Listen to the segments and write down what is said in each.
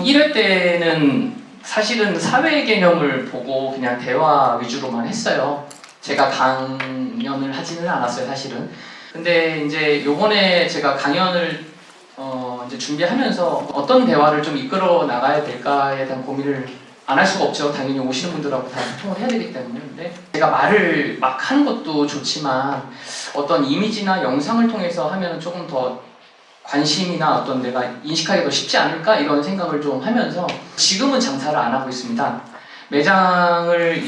1회 때는 사실은 사회 개념을 보고 그냥 대화 위주로만 했어요. 제가 강연을 하지는 않았어요, 사실은. 근데 이제 요번에 제가 강연을 이제 준비하면서 어떤 대화를 좀 이끌어 나가야 될까에 대한 고민을 안 할 수가 없죠. 당연히 오시는 분들하고 다 소통을 해야 되기 때문에. 근데 제가 말을 막 하는 것도 좋지만 어떤 이미지나 영상을 통해서 하면 조금 더 관심이나 어떤 내가 인식하기가 더 쉽지 않을까 이런 생각을 좀 하면서 지금은 장사를 안 하고 있습니다. 매장을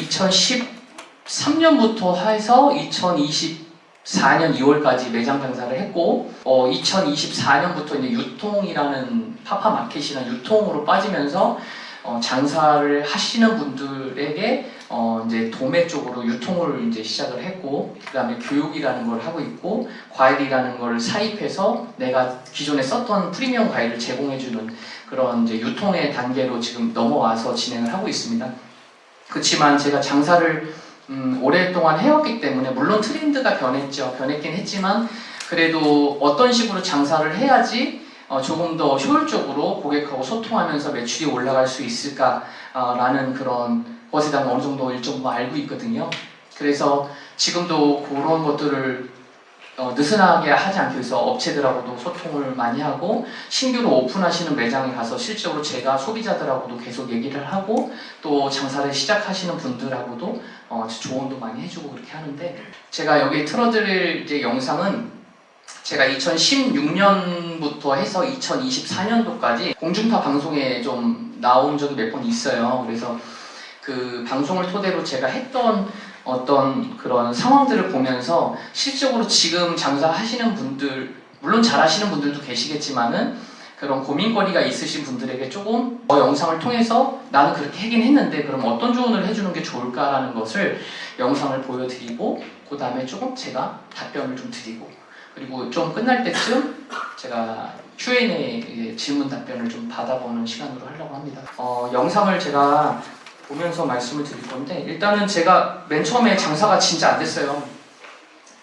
2013년부터 해서 2024년 2월까지 매장 장사를 했고 2024년부터 이제 유통이라는 파파마켓이나 유통으로 빠지면서 장사를 하시는 분들에게 이제 도매 쪽으로 유통을 이제 시작을 했고, 그 다음에 교육이라는 걸 하고 있고, 과일이라는 걸 사입해서 내가 기존에 썼던 프리미엄 과일을 제공해주는 그런 이제 유통의 단계로 지금 넘어와서 진행을 하고 있습니다. 그렇지만 제가 장사를 오랫동안 해왔기 때문에 물론 트렌드가 변했긴 했지만 그래도 어떤 식으로 장사를 해야지 조금 더 효율적으로 고객하고 소통하면서 매출이 올라갈 수 있을까라는 그런 것에 대한 어느 정도 일정 알고 있거든요. 그래서 지금도 그런 것들을 느슨하게 하지 않기 위해서 업체들하고도 소통을 많이 하고 신규로 오픈하시는 매장에 가서 실제로 제가 소비자들하고도 계속 얘기를 하고 또 장사를 시작하시는 분들하고도 조언도 많이 해주고 그렇게 하는데 제가 여기 틀어드릴 이제 영상은 제가 2016년부터 해서 2024년도까지 공중파 방송에 좀 나온 적이 몇 번 있어요. 그래서 그 방송을 토대로 제가 했던 어떤 그런 상황들을 보면서 실적으로 지금 장사하시는 분들, 물론 잘하시는 분들도 계시겠지만은 그런 고민거리가 있으신 분들에게 조금 영상을 통해서 나는 그렇게 하긴 했는데 그럼 어떤 조언을 해주는 게 좋을까라는 것을 영상을 보여드리고 그 다음에 조금 제가 답변을 좀 드리고 그리고 좀 끝날 때쯤 제가 Q&A 질문 답변을 좀 받아보는 시간으로 하려고 합니다. 영상을 제가 보면서 말씀을 드릴 건데 일단은 제가 맨 처음에 장사가 진짜 안 됐어요.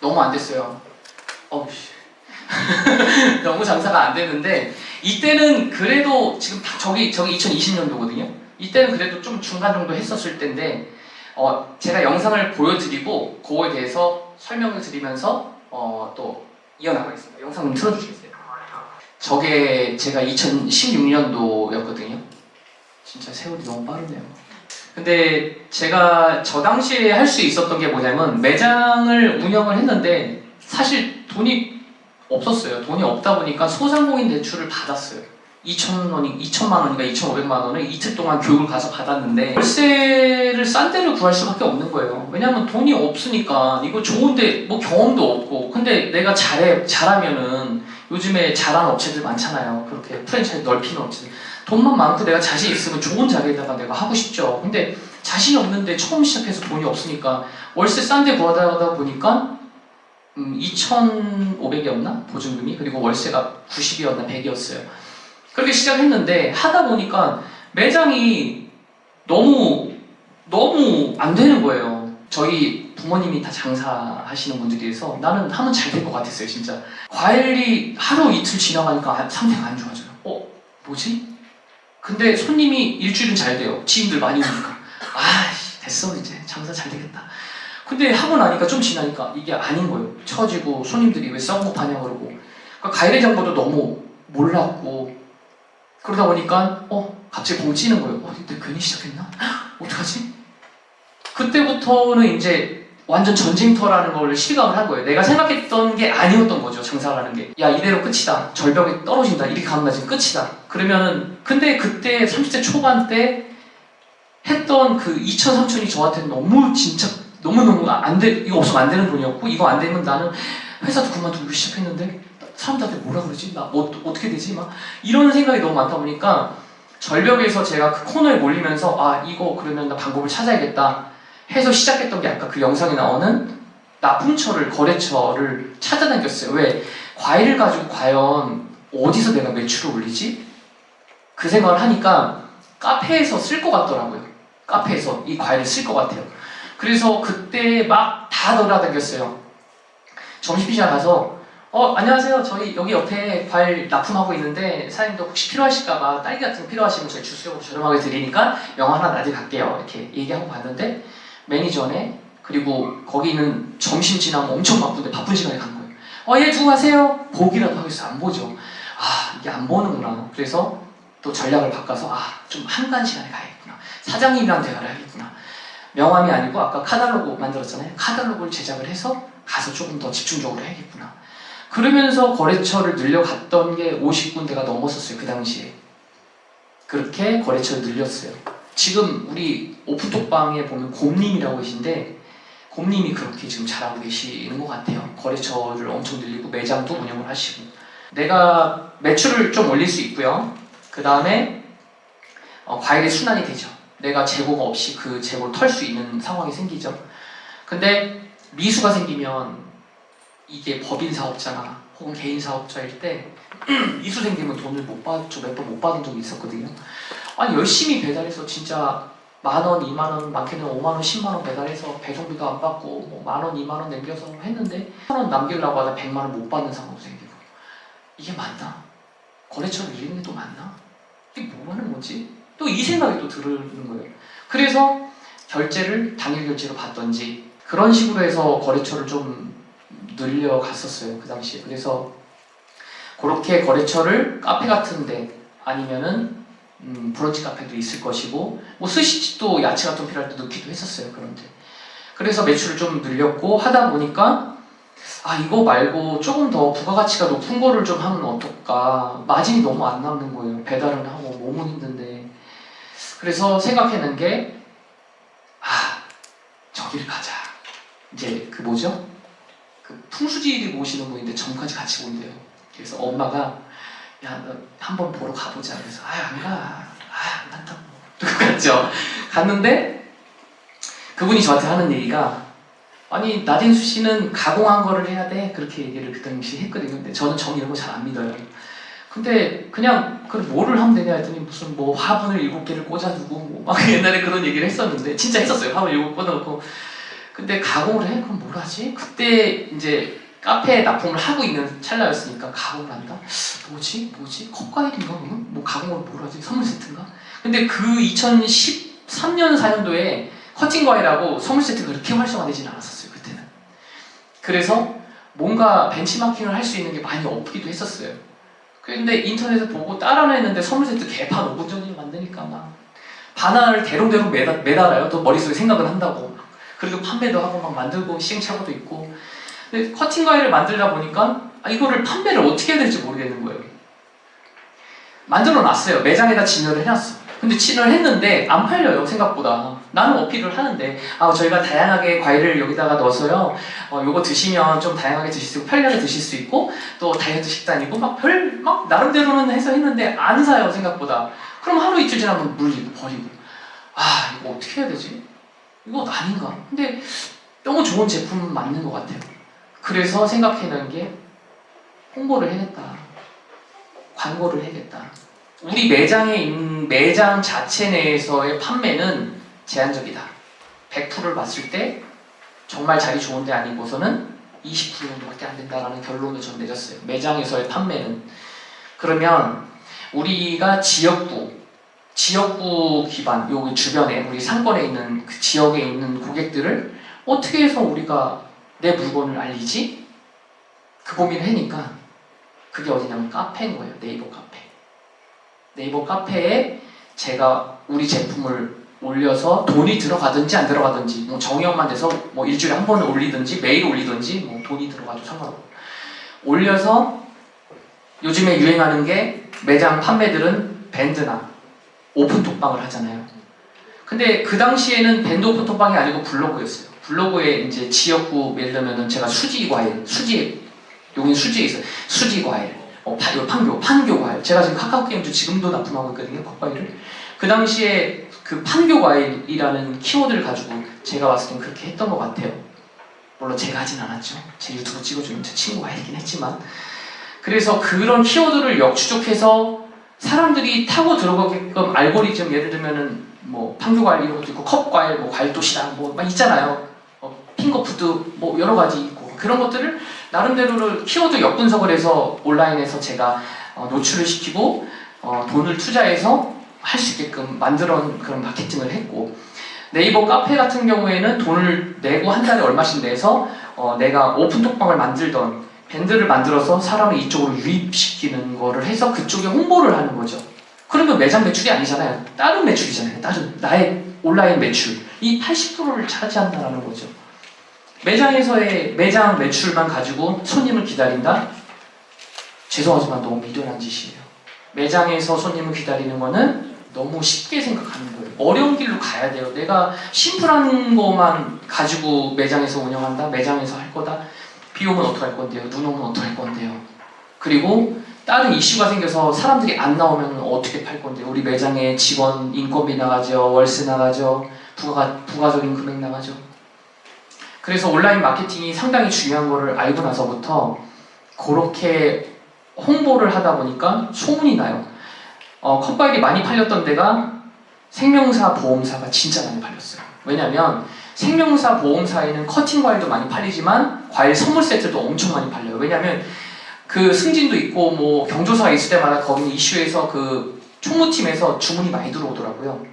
너무 안 됐어요. 너무 장사가 안 되는데 이때는 그래도 지금 저기 2020년도거든요. 이때는 그래도 좀 중간 정도 했었을 때인데 제가 영상을 보여드리고 그거에 대해서 설명을 드리면서 또 이어나가겠습니다. 영상 좀 틀어주시겠어요? 저게 제가 2016년도였거든요. 진짜 세월이 너무 빠르네요. 근데 제가 저 당시에 할 수 있었던 게 뭐냐면 매장을 운영을 했는데 사실 돈이 없었어요. 돈이 없다 보니까 소상공인 대출을 받았어요. 2천만 원인가 2,500만 원을 이틀 동안 교육을 가서 받았는데 월세를 싼 데를 구할 수밖에 없는 거예요. 왜냐면 돈이 없으니까 이거 좋은데 뭐 경험도 없고 근데 내가 잘하면은 요즘에 잘하는 업체들 많잖아요. 그렇게 프랜차이즈 넓히는 업체들 돈만 많고 내가 자신 있으면 좋은 자리에다가 내가 하고 싶죠. 근데 자신이 없는데 처음 시작해서 돈이 없으니까 월세 싼 데 구하다 보니까 2,500이었나? 보증금이? 그리고 월세가 90이었나 100이었어요. 그렇게 시작했는데 하다 보니까 매장이 너무 안 되는 거예요. 저희 부모님이 다 장사하시는 분들이라서 나는 하면 잘 될 것 같았어요, 진짜. 과일이 하루 이틀 지나가니까 상태가 안 좋아져요. 뭐지? 근데 손님이 일주일은 잘 돼요. 지인들 많이 오니까. 됐어, 이제 장사 잘 되겠다. 근데 하고 나니까 좀 지나니까 이게 아닌 거예요. 처지고 손님들이 왜 썩은 거 파냐 그러고 그러니까 과일의 정보도 너무 몰랐고 그러다 보니까 갑자기 공이 찌는 거예요. 내가 괜히 시작했나? 어떡하지? 그때부터는 이제 완전 전쟁터라는 걸 실감을 한 거예요. 내가 생각했던 게 아니었던 거죠. 장사라는 게. 야 이대로 끝이다. 절벽에 떨어진다. 이렇게 가면 나 지금 끝이다. 그러면은 근데 그때 30대 초반 때 했던 그 2천 3천이 저한테는 너무 진짜 너무너무 이거 없으면 안 되는 돈이었고 이거 안 되면 나는 회사도 그만두고 시작했는데 사람들한테 뭐라 그러지? 나 어떻게 되지? 막 이런 생각이 너무 많다 보니까 절벽에서 제가 그 코너에 몰리면서 이거 그러면 나 방법을 찾아야겠다 해서 시작했던 게 아까 그 영상에 나오는 거래처를 찾아다녔어요. 왜? 과일을 가지고 과연 어디서 내가 매출을 올리지? 그 생각을 하니까 카페에서 쓸 것 같더라고요. 카페에서 이 과일을 쓸 것 같아요. 그래서 그때 막 다 돌아다녔어요. 점심시장 가서 안녕하세요. 저희 여기 옆에 과일 납품하고 있는데 사장님도 혹시 필요하실까봐 딸기 같은 거 필요하시면 저희 주스용으로 저렴하게 드리니까 영화 하나 가져갈게요. 이렇게 얘기하고 갔는데 매니저네 그리고 거기 있는 점심 지나면 엄청 바쁜데 바쁜 시간에 간 거예요. 얘 두고 가세요. 보기라도 하겠어. 안 보죠. 이게 안 보는구나. 그래서 또 전략을 바꿔서 좀 한간 시간에 가야겠구나. 사장님이랑 대화를 해야겠구나. 명함이 아니고 아까 카탈로그 만들었잖아요. 카탈로그를 제작을 해서 가서 조금 더 집중적으로 해야겠구나. 그러면서 거래처를 늘려갔던 게 50군데가 넘었었어요. 그 당시에. 그렇게 거래처를 늘렸어요. 지금 우리 오픈톡방에 보면 곰님이라고 계신데 곰님이 그렇게 지금 잘하고 계시는 것 같아요. 거래처를 엄청 늘리고 매장도 운영을 하시고 내가 매출을 좀 올릴 수 있고요. 그 다음에 과일의 순환이 되죠. 내가 재고가 없이 그 재고를 털 수 있는 상황이 생기죠. 근데 미수가 생기면 이게 법인 사업자나 혹은 개인 사업자일 때 미수 생기면 돈을 못 받죠. 몇 번 못 받은 적이 있었거든요. 열심히 배달해서 진짜 10,000원, 20,000원, 많게는 50,000원, 100,000원 배달해서 배송비도 안 받고 10,000원, 20,000원 남겨서 했는데 1,000원 남기려고 하다 100,000원 못 받는 상황도 생기고 이게 맞나? 거래처를 늘리는 게 또 맞나? 이게 뭐 하는 거지? 또 이 생각이 또 들는 거예요. 그래서 결제를 당일 결제로 받던지 그런 식으로 해서 거래처를 좀 늘려갔었어요. 그 당시에. 그래서 그렇게 거래처를 카페 같은데 아니면은 브런치 카페도 있을 것이고 스시집도 야채 같은 거 필요할 때 넣기도 했었어요. 그런데 그래서 매출을 좀 늘렸고 하다 보니까 이거 말고 조금 더 부가가치가 높은 거를 좀 하면 어떨까. 마진이 너무 안 남는 거예요. 배달은 하고 몸은 힘든데. 그래서 생각해낸 게 저기를 가자. 이제 그 뭐죠? 그 풍수지리 모시는 분인데 전까지 같이 온대요. 그래서 엄마가 야, 너 한번 보러 가보자. 그래서 안 가. 안 간다고. 갔죠. 갔는데 그분이 저한테 하는 얘기가 나딘 수씨는 가공한 거를 해야 돼. 그렇게 얘기를 그 당시 했거든요. 근데 저는 정 이런 거 잘 안 믿어요. 근데 그냥 뭐를 하면 되냐 했더니 무슨 화분을 7개를 꽂아두고 막 옛날에 그런 얘기를 했었는데 진짜 했었어요. 화분 7개 꽂아놓고 근데 가공을 해? 그럼 뭘 하지? 그때 이제 카페에 납품을 하고 있는 찰나였으니까 가공을 한다? 뭐지? 컵과일인가 그러면? 가공을 뭘 하지? 선물 세트인가? 근데 그 2013년 4년도에 커팅과일하고 선물 세트가 그렇게 활성화되지는 않았었어요. 그때는. 그래서 뭔가 벤치마킹을 할 수 있는 게 많이 없기도 했었어요. 근데 인터넷에 보고 따라는 했는데 선물 세트 개판 5분 전에 만드니까 막 바나나를 대롱대롱 매달아요. 또 머릿속에 생각을 한다고. 그리고 판매도 하고 막 만들고 시행착오도 있고. 근데 커팅 과일을 만들다 보니까 이거를 판매를 어떻게 해야 될지 모르겠는 거예요. 만들어 놨어요. 매장에다 진열을 해놨어. 근데 진열을 했는데 안 팔려요. 생각보다. 나는 어필을 하는데 저희가 다양하게 과일을 여기다가 넣어서요. 요거 드시면 좀 다양하게 드실 수 있고 편리하게 드실 수 있고 또 다이어트 식단이고 막 나름대로는 해서 했는데 안 사요. 생각보다. 그럼 하루 이틀 지나면 물리고 버리고 이거 어떻게 해야 되지? 이거 아닌가? 근데 너무 좋은 제품 맞는 것 같아요. 그래서 생각해낸 게 홍보를 해야겠다. 광고를 해야겠다. 우리 매장에 있는 매장 자체 내에서의 판매는 제한적이다. 100%를 봤을 때 정말 자리 좋은 데 아니고서는 20% 정도밖에 안 된다라는 결론을 전 내렸어요. 매장에서의 판매는. 그러면 우리가 지역구 기반, 여기 주변에 우리 상권에 있는 그 지역에 있는 고객들을 어떻게 해서 우리가 내 물건을 알리지? 그 고민을 하니까 그게 어디냐면 카페인 거예요. 네이버 카페. 네이버 카페에 제가 우리 제품을 올려서 돈이 들어가든지 안 들어가든지 정의역만 돼서 일주일에 한 번을 올리든지 매일 올리든지 돈이 들어가도 상관없고 올려서 요즘에 유행하는 게 매장 판매들은 밴드나 오픈톡방을 하잖아요. 근데 그 당시에는 밴드 오픈톡방이 아니고 블로그였어요. 블로그에 이제 지역구 예를 들면은 제가 수지과일, 용인 수지에 있어요. 수지과일, 판교과일. 제가 지금 카카오게임즈 지금도 납품하고 있거든요. 컵과일을. 그 당시에 그 판교과일이라는 키워드를 가지고 제가 봤을 땐 그렇게 했던 것 같아요. 물론 제가 하진 않았죠. 제 유튜브 찍어주는 제 친구가 했긴 했지만. 그래서 그런 키워드를 역추적해서 사람들이 타고 들어가게끔 알고리즘 예를 들면은 판교과일 이런 것도 있고 컵과일, 과일 도시락 막 있잖아요. 핑거푸드 여러 가지 있고 그런 것들을 나름대로를 키워드 역분석을 해서 온라인에서 제가 노출을 시키고 돈을 투자해서 할 수 있게끔 만들어 그런 마케팅을 했고, 네이버 카페 같은 경우에는 돈을 내고 한 달에 얼마씩 내서 내가 오픈톡방을 만들던 밴드를 만들어서 사람을 이쪽으로 유입시키는 거를 해서 그쪽에 홍보를 하는 거죠. 그러면 매장 매출이 아니잖아요. 다른 매출이잖아요. 다른 나의 온라인 매출. 이 80%를 차지한다는 거죠. 매장에서의 매장 매출만 가지고 손님을 기다린다? 죄송하지만 너무 미련한 짓이에요. 매장에서 손님을 기다리는 거는 너무 쉽게 생각하는 거예요. 어려운 길로 가야 돼요. 내가 심플한 것만 가지고 매장에서 운영한다? 매장에서 할 거다? 비 오면 어떡할 건데요? 눈 오면 어떡할 건데요? 그리고 다른 이슈가 생겨서 사람들이 안 나오면 어떻게 팔 건데요? 우리 매장에 직원 인건비 나가죠, 월세 나가죠, 부가적인 금액 나가죠. 그래서 온라인 마케팅이 상당히 중요한 거를 알고 나서부터 그렇게 홍보를 하다 보니까 소문이 나요. 컵과일이 많이 팔렸던 데가 생명사 보험사가 진짜 많이 팔렸어요. 왜냐면 생명사 보험사에는 커팅 과일도 많이 팔리지만 과일 선물 세트도 엄청 많이 팔려요. 왜냐면 그 승진도 있고 뭐 경조사가 있을 때마다 거기는 이슈에서 그 총무팀에서 주문이 많이 들어오더라고요.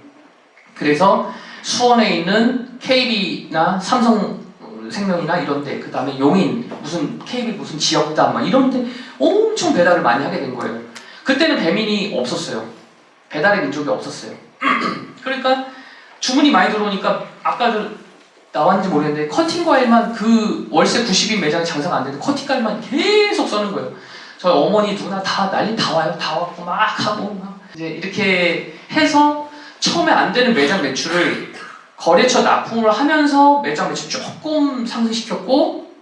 그래서 수원에 있는 KB나 삼성생명이나 이런데, 그 다음에 용인 무슨 KB 무슨 지역단 막 이런데 엄청 배달을 많이 하게 된 거예요. 그때는 배민이 없었어요. 배달의 민족이 없었어요. 그러니까 주문이 많이 들어오니까 아까도 나왔는지 모르겠는데 커팅 과일만 그 월세 90인 매장에 장사가 안 되는데 커팅 과일만 계속 써는 거예요. 저희 어머니 누나 다 난리 다 와요. 다 왔고 막 하고 막 이제 이렇게 해서 처음에 안 되는 매장 매출을 거래처 납품을 하면서 매장 매출 조금 상승시켰고,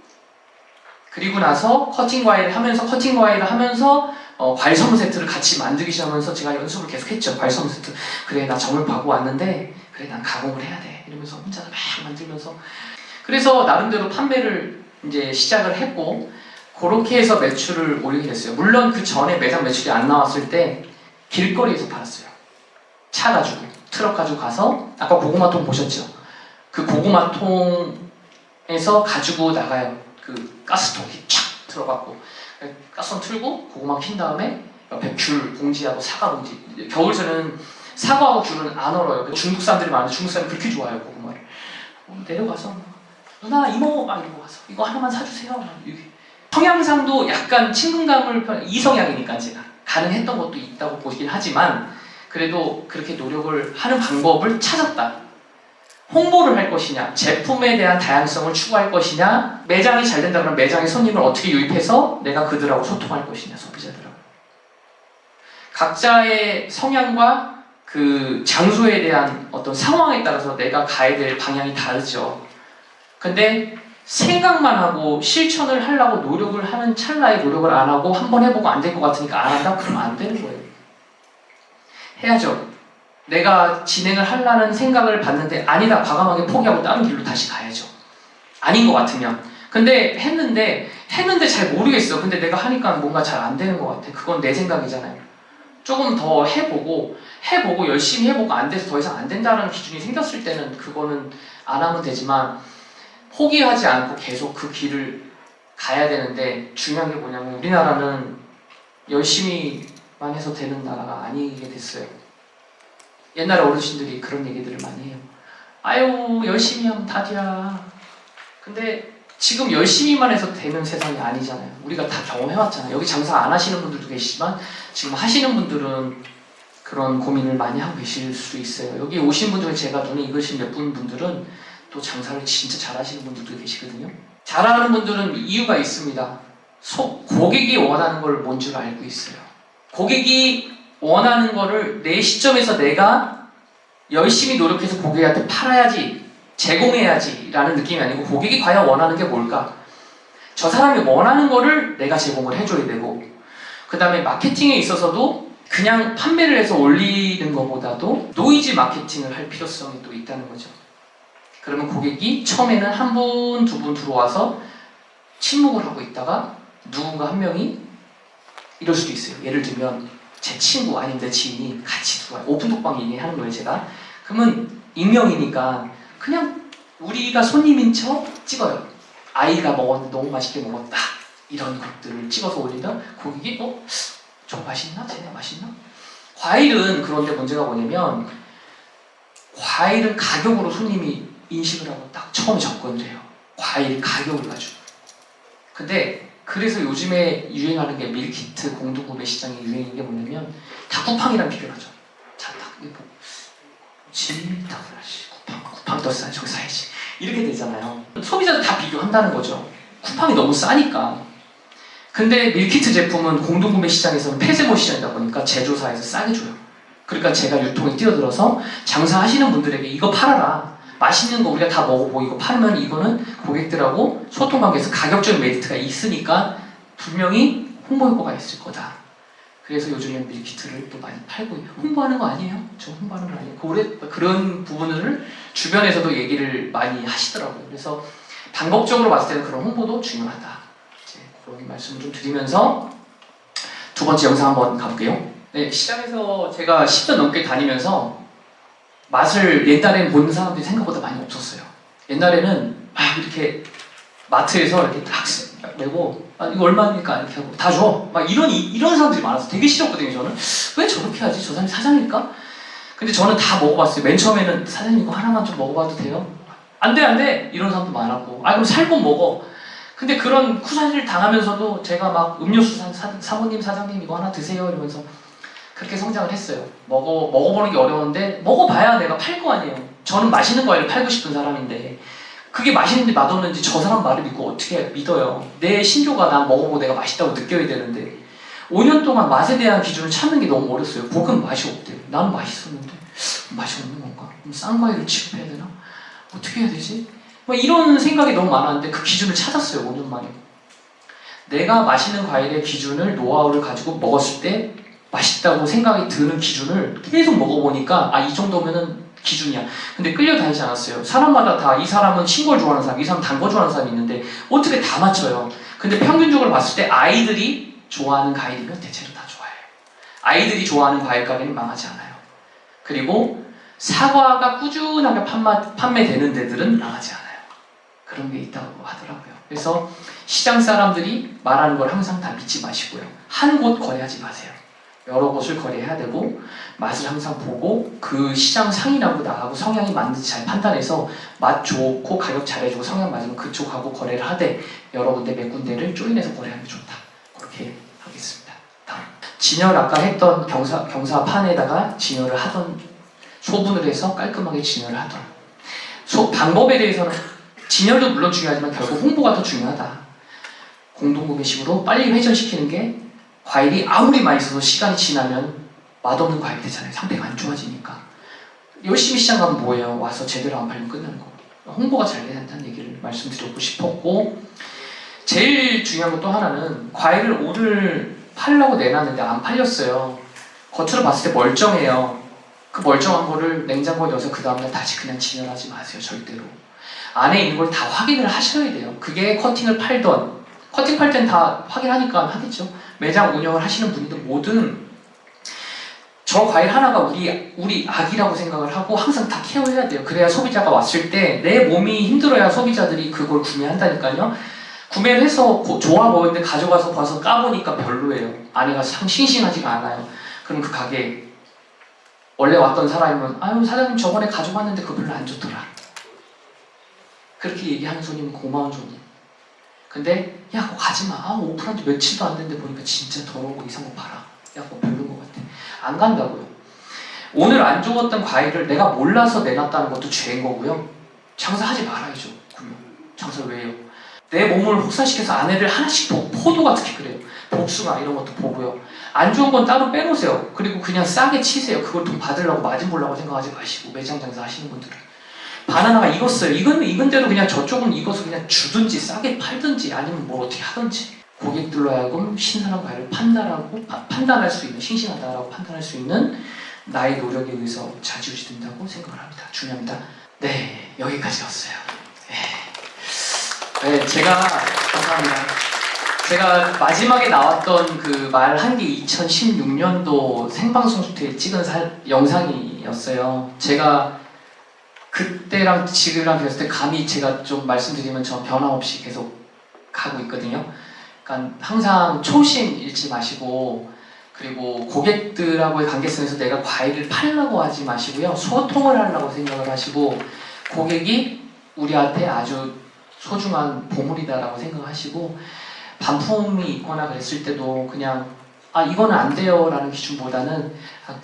그리고 나서 커팅 과일을 하면서 과일 선물 세트를 같이 만들기 시작하면서 제가 연습을 계속 했죠. 과일 선물 세트. 그래, 나 점을 봐고 왔는데 그래, 난 가공을 해야 돼. 이러면서 혼자 막 만들면서, 그래서 나름대로 판매를 이제 시작을 했고, 그렇게 해서 매출을 올리게 됐어요. 물론 그 전에 매장 매출이 안 나왔을 때 길거리에서 팔았어요. 차 가지고, 트럭 가지고 가서, 아까 고구마통 보셨죠? 그 고구마통에서 가지고 나가요. 그 가스통이 촥 들어갔고, 가스통 틀고 고구마 킨 다음에 옆에 귤 봉지하고 사과 봉지. 겨울에는 사과하고 귤은 안 얼어요. 중국 사람들이 많은데 중국 사람이 그렇게 좋아해요, 고구마를. 내려가서 누나, 이모 막 이러고 가서 이거 하나만 사주세요. 성향상도 약간 친근감을 이성향이니까 제가 가능했던 것도 있다고 보긴 하지만, 그래도 그렇게 노력을 하는 방법을 찾았다. 홍보를 할 것이냐, 제품에 대한 다양성을 추구할 것이냐, 매장이 잘 된다 그러면 매장의 손님을 어떻게 유입해서 내가 그들하고 소통할 것이냐, 소비자들하고. 각자의 성향과 그 장소에 대한 어떤 상황에 따라서 내가 가야 될 방향이 다르죠. 근데 생각만 하고 실천을 하려고 노력을 하는 찰나에 노력을 안 하고 한번 해보고 안 될 것 같으니까 안 한다? 그러면 안 되는 거예요. 해야죠. 내가 진행을 하려는 생각을 봤는데 아니다, 과감하게 포기하고 다른 길로 다시 가야죠. 아닌 것 같으면. 근데 했는데 잘 모르겠어. 근데 내가 하니까 뭔가 잘 안 되는 것 같아. 그건 내 생각이잖아요. 조금 더 해보고 열심히 해보고 안 돼서 더 이상 안 된다는 기준이 생겼을 때는 그거는 안 하면 되지만, 포기하지 않고 계속 그 길을 가야 되는데, 중요한 게 뭐냐면 우리나라는 열심히만 해서 되는 나라가 아니게 됐어요. 옛날에 어르신들이 그런 얘기들을 많이 해요. 아유, 열심히 하면 답이야. 근데 지금 열심히만 해서 되는 세상이 아니잖아요. 우리가 다 경험해왔잖아요. 여기 장사 안 하시는 분들도 계시지만 지금 하시는 분들은 그런 고민을 많이 하고 계실 수 있어요. 여기 오신 분 중에 제가 눈에 익으신 몇 분들은 또 장사를 진짜 잘하시는 분들도 계시거든요. 잘하는 분들은 이유가 있습니다. 고객이 원하는 걸 뭔 줄 알고 있어요. 고객이 원하는 거를 내 시점에서 내가 열심히 노력해서 고객한테 팔아야지, 제공해야지 라는 느낌이 아니고, 고객이 과연 원하는 게 뭘까? 저 사람이 원하는 거를 내가 제공을 해줘야 되고, 그 다음에 마케팅에 있어서도 그냥 판매를 해서 올리는 것보다도 노이즈 마케팅을 할 필요성이 또 있다는 거죠. 그러면 고객이 처음에는 한 분, 두 분 들어와서 침묵을 하고 있다가 누군가 한 명이 이럴 수도 있어요. 예를 들면 제 친구 아니면 내 지인이 같이 들어와요. 오픈톡방 얘기하는 거예요, 제가. 그러면 익명이니까 그냥 우리가 손님인 척 찍어요. 아이가 먹었는데 너무 맛있게 먹었다. 이런 것들을 찍어서 올리면 고객이 저 맛있나? 쟤네 맛있나? 과일은 그런데 문제가 뭐냐면 과일은 가격으로 손님이 인식을 하고 딱 처음에 접근을 해요. 과일 가격을 가지고. 근데 그래서 요즘에 유행하는 게 밀키트 공동구매 시장의 유행인 게 뭐냐면 다 쿠팡이랑 비교를 하죠. 자, 딱 이거 진짜 쿠팡 더 싸, 저기 사야지. 이렇게 되잖아요. 소비자들 다 비교한다는 거죠. 쿠팡이 너무 싸니까. 근데 밀키트 제품은 공동구매 시장에서는 폐쇄모 시장이다 보니까 제조사에서 싸게 줘요. 그러니까 제가 유통에 뛰어들어서 장사하시는 분들에게 이거 팔아라. 맛있는 거 우리가 다 먹어보고 이거 팔면 이거는 고객들하고 소통관계에서 가격적인 메리트가 있으니까 분명히 홍보 효과가 있을 거다. 그래서 요즘엔 밀키트를 또 많이 팔고 홍보하는 거 아니에요? 저 홍보하는 거 아니에요? 그런 부분을 주변에서도 얘기를 많이 하시더라고요. 그래서 방법적으로 봤을 때는 그런 홍보도 중요하다. 이제 그런 말씀을 좀 드리면서 두 번째 영상 한번 가볼게요. 네, 시장에서 제가 10년 넘게 다니면서 맛을 옛날엔 보는 사람들이 생각보다 많이 없었어요. 옛날에는 막 이렇게 마트에서 이렇게 딱 내고 이거 얼마입니까? 이렇게 하고 다 줘. 막 이런 사람들이 많아서 되게 싫었거든요. 저는 왜 저렇게 하지? 저 사람이 사장일까? 근데 저는 다 먹어봤어요. 맨 처음에는 사장님 이거 하나만 좀 먹어봐도 돼요? 안 돼! 이런 사람도 많았고 그럼 살 건 먹어. 근데 그런 쿠사리를 당하면서도 제가 막 음료수 사모님 사장님 이거 하나 드세요 이러면서 그렇게 성장을 했어요. 먹어보는 게 어려운데 먹어봐야 내가 팔 거 아니에요. 저는 맛있는 과일을 팔고 싶은 사람인데 그게 맛있는지 맛없는지 저 사람 말을 믿고 어떻게 믿어요. 내 신조가 나 먹어보고 내가 맛있다고 느껴야 되는데 5년 동안 맛에 대한 기준을 찾는 게 너무 어렸어요. 볶음 맛이 없대요. 나는 맛있었는데 맛이 없는 건가? 그럼 싼 과일을 취급해야 되나? 어떻게 해야 되지? 이런 생각이 너무 많았는데 그 기준을 찾았어요. 5년 만에. 내가 맛있는 과일의 기준을 노하우를 가지고 먹었을 때 맛있다고 생각이 드는 기준을 계속 먹어보니까 이 정도면은 기준이야. 근데 끌려다니지 않았어요. 사람마다 다 이 사람은 신 걸 좋아하는 사람, 이 사람은 단 거 좋아하는 사람이 있는데 어떻게 다 맞춰요. 근데 평균적으로 봤을 때 아이들이 좋아하는 과일이면 대체로 다 좋아해요. 아이들이 좋아하는 과일 가게는 망하지 않아요. 그리고 사과가 꾸준하게 판매되는 데들은 망하지 않아요. 그런 게 있다고 하더라고요. 그래서 시장 사람들이 말하는 걸 항상 다 믿지 마시고요. 한 곳 거래하지 마세요. 여러 곳을 거래해야 되고 맛을 항상 보고 그 시장 상인하고 나하고 성향이 맞는지 잘 판단해서 맛 좋고 가격 잘해주고 성향 맞으면 그쪽하고 거래를 하되 여러 군데 몇 군데를 조인해서 거래하는 게 좋다. 그렇게 하겠습니다. 다음. 진열 아까 했던 경사판에다가 진열을 하던 소분을 해서 깔끔하게 진열을 하던 방법에 대해서는 진열도 물론 중요하지만 결국 홍보가 더 중요하다. 공동구매식으로 빨리 회전시키는 게 과일이 아무리 맛있어도 시간이 지나면 맛없는 과일이 되잖아요. 상태가 안 좋아지니까. 열심히 시장 가면 뭐예요? 와서 제대로 안 팔면 끝나는 거고. 홍보가 잘 돼야 한다는 얘기를 말씀드리고 싶었고 제일 중요한 것 또 하나는 과일을 오늘 팔려고 내놨는데 안 팔렸어요. 겉으로 봤을 때 멀쩡해요. 그 멀쩡한 거를 냉장고에 넣어서 그 다음날 다시 그냥 진열하지 마세요. 절대로. 안에 있는 걸 다 확인을 하셔야 돼요. 그게 커팅을 팔던 커팅 팔 땐 다 확인하니까 하겠죠. 매장 운영을 하시는 분들 모든 저 과일 하나가 우리 아기라고 생각을 하고 항상 다 케어해야 돼요. 그래야 소비자가 왔을 때 내 몸이 힘들어야 소비자들이 그걸 구매한다니까요. 구매를 해서 좋아 보이는데 가져가서 봐서 까보니까 별로예요. 안에가 싱싱하지가 않아요. 그럼 그 가게 원래 왔던 사람이면 사장님 저번에 가져갔는데 그거 별로 안 좋더라. 그렇게 얘기하는 손님은 고마운 손님. 근데 야 그거 가지마. 오픈한 지 며칠도 안 됐는데 보니까 진짜 더러워 이상한 거 봐라. 야 그거 별로인 것 같아. 안 간다고요. 오늘 안 좋았던 과일을 내가 몰라서 내놨다는 것도 죄인 거고요. 장사하지 말아야죠. 그러면 장사를 왜 해요? 내 몸을 혹사시켜서 아내를 하나씩 보고 포도가 특히 그래요. 복숭아 이런 것도 보고요. 안 좋은 건 따로 빼놓으세요. 그리고 그냥 싸게 치세요. 그걸 돈 받으려고 마진 보려고 생각하지 마시고 매장 장사 하시는 분들은 바나나가 익었어요. 익은 대로 그냥 저쪽은 익어서 그냥 주든지 싸게 팔든지 아니면 뭐 어떻게 하든지 고객들로 하여금 신선한 과일을 판단할 수 있는 싱싱하다라고 판단할 수 있는 나의 노력에 의해서 좌지우지 된다고 생각을 합니다. 중요합니다. 네, 여기까지였어요. 네, 감사합니다. 제가 마지막에 나왔던 그 말 한 게 2016년도 생방송 때 찍은 영상이었어요. 제가 그때랑 지금이랑 비했을 때 감히 제가 좀 말씀드리면 저 변함없이 계속 가고 있거든요. 그러니까 항상 초심 잃지 마시고, 그리고 고객들하고의 관계성에서 내가 과일을 팔려고 하지 마시고요. 소통을 하려고 생각을 하시고, 고객이 우리한테 아주 소중한 보물이다라고 생각하시고, 반품이 있거나 그랬을 때도 그냥 이거는 안 돼요 라는 기준보다는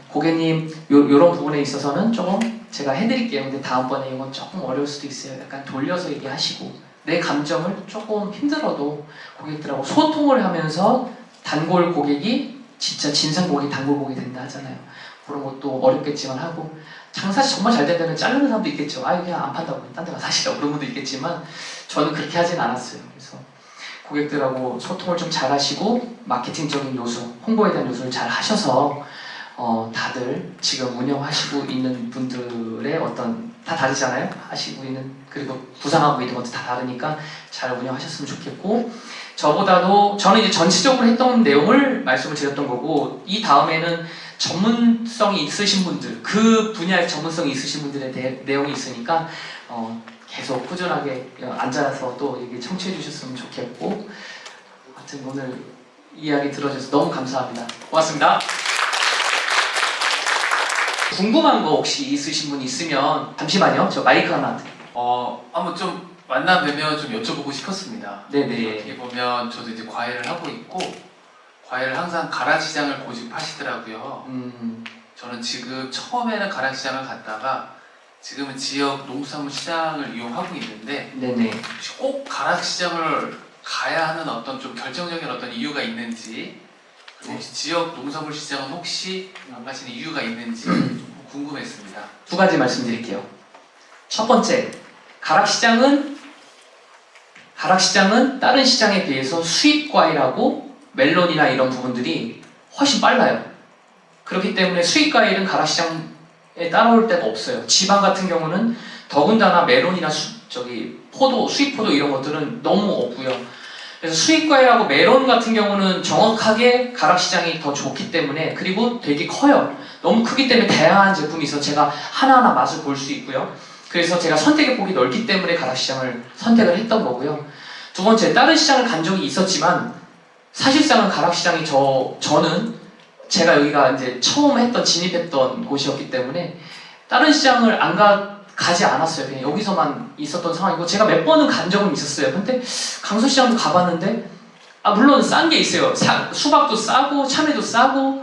고객님 요런 부분에 있어서는 조금 제가 해드릴게요. 근데 다음번에 이건 조금 어려울 수도 있어요. 약간 돌려서 얘기하시고, 내 감정을 조금 힘들어도 고객들하고 소통을 하면서 단골 고객이 진짜 진상 고객이 단골 고객이 된다 하잖아요. 그런 것도 어렵겠지만 하고, 장사 정말 잘 된다면 자르는 사람도 있겠죠. 그냥 안 판다고 딴 데 가서 사시라고 그런 분도 있겠지만, 저는 그렇게 하진 않았어요. 그래서 고객들하고 소통을 좀 잘 하시고, 마케팅적인 요소, 홍보에 대한 요소를 잘 하셔서 다들 지금 운영하시고 있는 분들의 다 다르잖아요. 하시고 있는, 그리고 구상하고 있는 것도 다 다르니까 잘 운영하셨으면 좋겠고, 저는 이제 전체적으로 했던 내용을 말씀을 드렸던 거고, 이 다음에는 전문성이 있으신 분들, 그 분야에 전문성이 있으신 분들의 내용이 있으니까 계속 꾸준하게 앉아서 또 얘기 청취해 주셨으면 좋겠고, 하여튼 오늘 이야기 들어주셔서 너무 감사합니다. 고맙습니다. 궁금한 거 혹시 있으신 분 있으면 잠시만요. 저 마이크 하나 드릴게요. 한번 좀 만나뵈면 좀 여쭤보고 싶었습니다. 네네. 어떻게 보면 저도 이제 과외를 하고 있고, 과외를 항상 가락시장을 고집하시더라고요. 저는 지금 처음에는 가락시장을 갔다가 지금은 지역 농수산물 시장을 이용하고 있는데, 네네. 혹시 꼭 가락시장을 가야 하는 어떤 좀 결정적인 어떤 이유가 있는지, 그리고 혹시 지역 농산물 시장은 혹시 안 가시는 이유가 있는지 좀 궁금했습니다. 두 가지 말씀드릴게요. 첫 번째, 가락시장은 다른 시장에 비해서 수입과일하고 멜론이나 이런 부분들이 훨씬 빨라요. 그렇기 때문에 수입과일은 가락시장에 따라올 데가 없어요. 지방 같은 경우는 더군다나 멜론이나 포도, 수입포도 이런 것들은 너무 없고요. 그래서 수입과일하고 멜론 같은 경우는 정확하게 가락시장이 더 좋기 때문에, 그리고 되게 커요. 너무 크기 때문에 다양한 제품이 있어서 제가 하나하나 맛을 볼 수 있고요. 그래서 제가 선택의 폭이 넓기 때문에 가락시장을 선택을 했던 거고요. 두 번째, 다른 시장을 간 적이 있었지만 사실상은 가락시장이 저는 제가 여기가 이제 처음 진입했던 곳이었기 때문에 다른 시장을 가지 않았어요. 그냥 여기서만 있었던 상황이고, 제가 몇 번은 간 적은 있었어요. 근데 강서시장도 가봤는데 물론 싼 게 있어요. 수박도 싸고 참외도 싸고,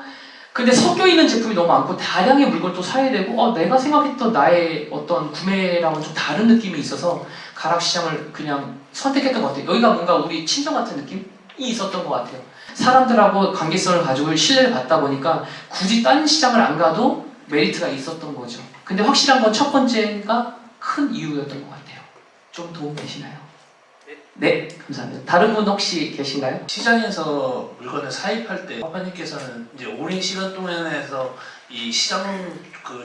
근데 섞여 있는 제품이 너무 많고 다량의 물건을 또 사야 되고, 내가 생각했던 나의 어떤 구매랑은 좀 다른 느낌이 있어서 가락시장을 그냥 선택했던 것 같아요. 여기가 뭔가 우리 친정 같은 느낌이 있었던 것 같아요. 사람들하고 관계성을 가지고 신뢰를 받다 보니까 굳이 딴 시장을 안 가도 메리트가 있었던 거죠. 근데 확실한 건 첫 번째가 큰 이유였던 것 같아요. 좀 도움 되시나요? 네, 감사합니다. 다른 분 혹시 계신가요? 시장에서 물건을 사입할 때 파파님께서는 이제 오랜 시간 동안에서 이 시장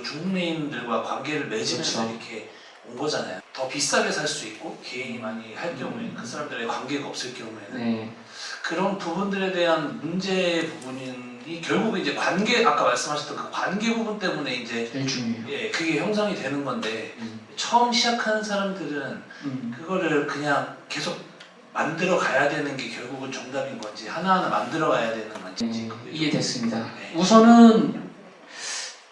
중매인들과 관계를 맺으면서 그렇죠. 이렇게 온 거잖아요. 더 비싸게 살 수 있고 개인이 많이 할 경우에 그 사람들의 관계가 없을 경우에는 네. 그런 부분들에 대한 문제 부분이 결국 이제 아까 말씀하셨던 그 관계 부분 때문에 이제 제일 중요해요. 그게 형성이 되는 건데, 처음 시작하는 사람들은 그거를 그냥 계속 만들어 가야 되는 게 결국은 정답인 건지, 하나하나 만들어 가야 되는 건지. 이해됐습니다. 네. 우선은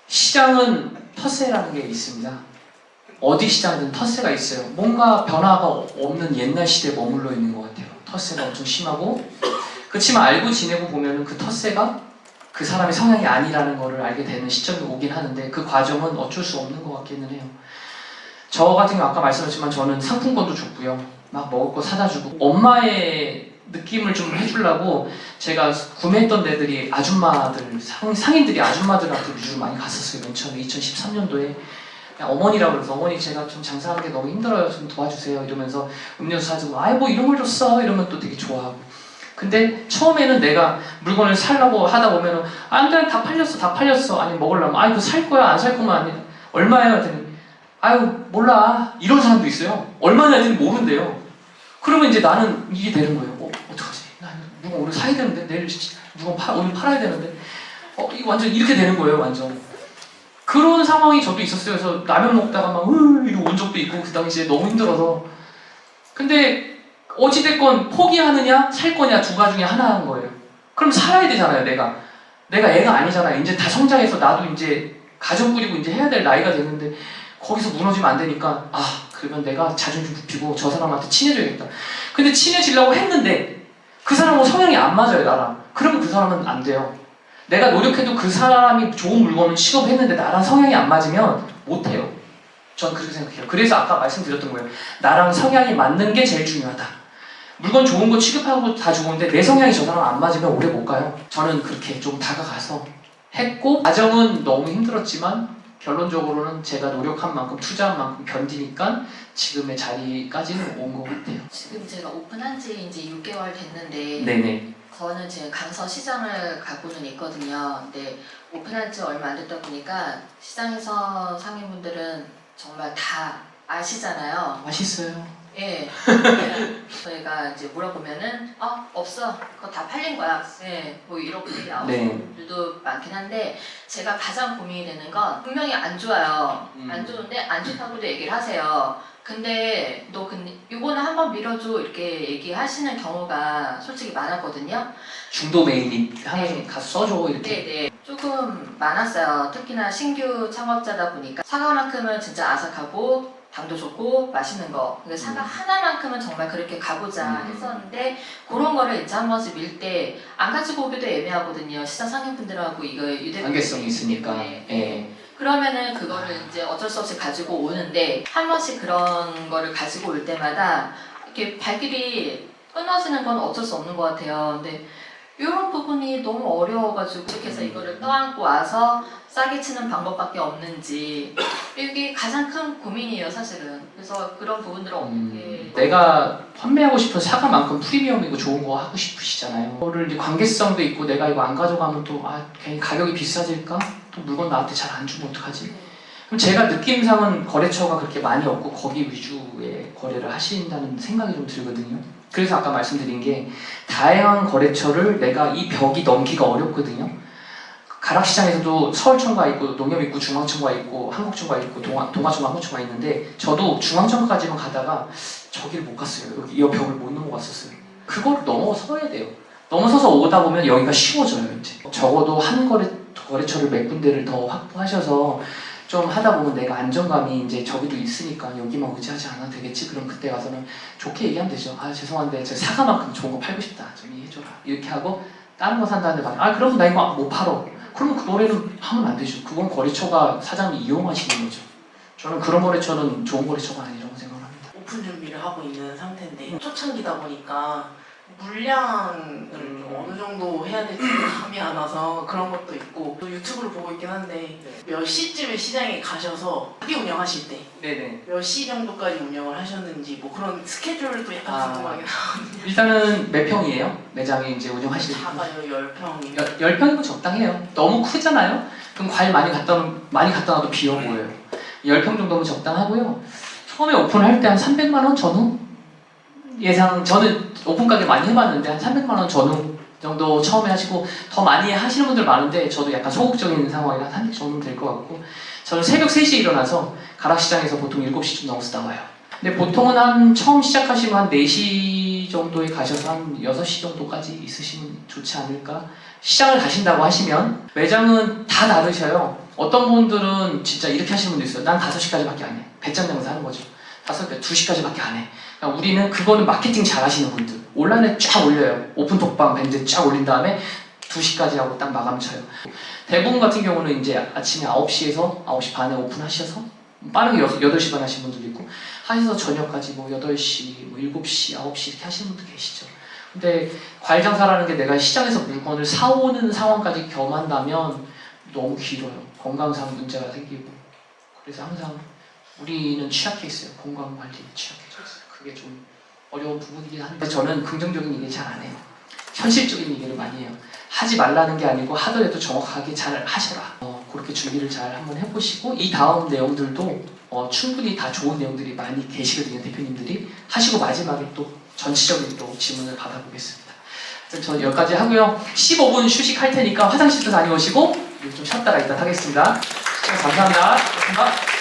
시장은 텃세라는 게 있습니다. 어디 시장이든 텃세가 있어요. 뭔가 변화가 없는 옛날 시대에 머물러 있는 것 같아요. 텃세가 엄청 심하고, 그렇지만 알고 지내고 보면은 그 텃세가 그 사람의 성향이 아니라는 거를 알게 되는 시점이 오긴 하는데, 그 과정은 어쩔 수 없는 것 같기는 해요. 저 같은 경우 아까 말씀하셨지만 저는 상품권도 줬고요. 막 먹을 거 사다 주고, 엄마의 느낌을 좀 해주려고 제가 구매했던 데들이 아줌마들, 상인들이 아줌마들한테 위주로 많이 갔었어요. 맨 처음에 2013년도에 어머니라고 그래서, 어머니 제가 좀 장사하는 게 너무 힘들어요. 좀 도와주세요. 이러면서 음료수 사주고, 뭐 이런 걸 줬어. 이러면 또 되게 좋아하고. 근데 처음에는 내가 물건을 살려고 하다 보면은 안 돼, 다 팔렸어. 아니 먹으려면 이거 살 거야, 안 살 거면 아니 얼마예요? 했더니 몰라. 이런 사람도 있어요. 얼마나 했더니 모른대요. 그러면 이제 나는 이게 되는 거예요. 어떡하지? 나 누가 오늘 사야 되는데, 내일 누가 오늘 팔아야 되는데, 이거 완전 이렇게 되는 거예요. 완전. 그런 상황이 저도 있었어요. 그래서 라면 먹다가 막 이러고 온 적도 있고, 그 당시에 너무 힘들어서. 근데 어찌됐건 포기하느냐 살 거냐 두 가지 중에 하나 하는 거예요. 그럼 살아야 되잖아요. 내가 애가 아니잖아요. 이제 다 성장해서 나도 이제 가정 꾸리고 이제 해야 될 나이가 됐는데 거기서 무너지면 안 되니까 그러면 내가 자존심 굽히고 저 사람한테 친해져야겠다. 근데 친해지려고 했는데 그 사람하고 성향이 안 맞아요, 나랑. 그러면 그 사람은 안 돼요. 내가 노력해도 그 사람이 좋은 물건을 취급했는데 나랑 성향이 안 맞으면 못 해요. 저는 그렇게 생각해요. 그래서 아까 말씀드렸던 거예요. 나랑 성향이 맞는 게 제일 중요하다. 물건 좋은 거 취급하고 다 좋은데 내 성향이 저 사람 안 맞으면 오래 못 가요. 저는 그렇게 좀 다가가서 했고 과정은 너무 힘들었지만 결론적으로는 제가 노력한 만큼 투자한 만큼 견디니까 지금의 자리까지는 온 것 같아요. 지금 제가 오픈한 지 이제 6개월 됐는데 네네. 저는 지금 강서 시장을 가고는 있거든요. 근데 오픈한 지 얼마 안 됐다 보니까 시장에서 상인분들은 정말 다 아시잖아요. 맛있어요. 예. 저희가 이제 물어보면은 없어. 그거 다 팔린 거야. 예. 뭐 이렇게 나오는 네. 분들도 많긴 한데 제가 가장 고민이 되는 건 분명히 안 좋아요. 안 좋은데 안 좋다고도 얘기를 하세요. 근데 요거는 한번 밀어줘 이렇게 얘기하시는 경우가 솔직히 많았거든요. 중도 메인이 하나 네. 좀 가서 써줘 이렇게. 네네. 조금 많았어요. 특히나 신규 창업자다 보니까 사과만큼은 진짜 아삭하고 당도 좋고 맛있는 거. 근데 사과 하나만큼은 정말 그렇게 가보자 했었는데 그런 거를 이제 한 번씩 밀 때 안 가지고 오기도 애매하거든요. 시장 상인분들하고 이거 관계성이 있으니까. 예. 그러면은 그거를 이제 어쩔 수 없이 가지고 오는데 한 번씩 그런 거를 가지고 올 때마다 이렇게 발길이 끊어지는 건 어쩔 수 없는 것 같아요. 근데 이런 부분이 너무 어려워가지고 이렇게 해서 이거를 떠안고 와서 싸게 치는 방법밖에 없는지 이게 가장 큰 고민이에요, 사실은. 그래서 그런 부분들을 어떻게 내가 판매하고 싶은 사과만큼 프리미엄이고 좋은 거 하고 싶으시잖아요. 그거를 이제 관계성도 있고 내가 이거 안 가져가면 또 괜히 가격이 비싸질까? 또 물건 나한테 잘 안 주면 어떡하지? 그럼 제가 느낌상은 거래처가 그렇게 많이 없고 거기 위주의 거래를 하신다는 생각이 좀 들거든요. 그래서 아까 말씀드린 게 다양한 거래처를 내가 이 벽이 넘기가 어렵거든요. 가락시장에서도 서울청과 있고 농협있고 중앙청과 있고 한국청과 있고 동아청과 한국청과 있는데 저도 중앙청까지만 가다가 저기를 못 갔어요. 여기 이 벽을 못 넘어갔었어요. 그걸 넘어서야 돼요. 넘어서서 오다 보면 여기가 쉬워져요. 이제 적어도 한 거래처를 몇 군데를 더 확보하셔서 좀 하다 보면 내가 안정감이 이제 저기도 있으니까 여기만 의지하지 않아도 되겠지. 그럼 그때 가서는 좋게 얘기하면 되죠. 죄송한데 제 사과만큼 좋은 거 팔고 싶다. 좀 이해해줘라. 이렇게 하고 다른 거 산다는데 그럼 나 이거 못 팔어. 그러면 그 거래는 하면 안 되죠. 그건 거래처가 사장님이 이용하시는 거죠. 저는 그런 거래처는 좋은 거래처가 아니라고 생각합니다. 오픈 준비를 하고 있는 상태인데 초창기다 보니까 물량을 어느 정도 해야 될지 감이 안 와서 그런 것도 있고 또 유튜브를 보고 있긴 한데 몇 시쯤에 시장에 가셔서 크게 운영하실 때 네네. 몇 시 정도까지 운영을 하셨는지 뭐 그런 스케줄도 약간 궁금하긴 하거든요. 일단은 몇 평이에요? 매장에 이제 운영하실 때? 작아요. 10평이면 10평이면 적당해요. 너무 크잖아요? 그럼 과일 많이 갖다 놔도 비어 보여요. 10평 정도면 적당하고요. 처음에 오픈할 때 한 300만 원 전후? 저는 오픈 가게 많이 해봤는데 한 300만 원 전후 정도 처음에 하시고 더 많이 하시는 분들 많은데 저도 약간 소극적인 상황이라 한 300 정도면 될 것 같고 저는 새벽 3시에 일어나서 가락시장에서 보통 7시쯤 넘어서 나와요. 근데 보통은 한 처음 시작하시면 한 4시 정도에 가셔서 한 6시 정도까지 있으시면 좋지 않을까? 시장을 가신다고 하시면 매장은 다 다르셔요. 어떤 분들은 진짜 이렇게 하시는 분도 있어요. 난 5시까지밖에 안 해. 배짱 장사 하는 거죠. 2시까지밖에 안 해. 그러니까 우리는 그거는 마케팅 잘 하시는 분들. 온라인에 쫙 올려요. 오픈 독방 밴드 쫙 올린 다음에 2시까지 하고 딱 마감 쳐요. 대부분 같은 경우는 이제 아침에 9시에서 9시 반에 오픈하셔서 빠르게 8시 반 하시는 분들도 있고 하셔서 저녁까지 뭐 8시, 뭐 7시, 9시 이렇게 하시는 분도 계시죠. 근데 과일 장사라는 게 내가 시장에서 물건을 사오는 상황까지 겸한다면 너무 길어요. 건강상 문제가 생기고. 그래서 항상 우리는 취약해 있어요. 건강 관리에 취약해져 있어요. 그게 좀 어려운 부분이긴 한데 저는 긍정적인 얘기 잘 안 해요. 현실적인 얘기를 많이 해요. 하지 말라는 게 아니고 하더라도 정확하게 잘 하셔라. 그렇게 준비를 잘 한번 해보시고 이 다음 내용들도 충분히 다 좋은 내용들이 많이 계시거든요. 대표님들이 하시고 마지막에 또 전체적인 또 질문을 받아보겠습니다. 저는 여기까지 하고요. 15분 휴식할 테니까 화장실도 다녀오시고 좀 쉬었다가 일단 하겠습니다. 감사합니다. 고맙습니다.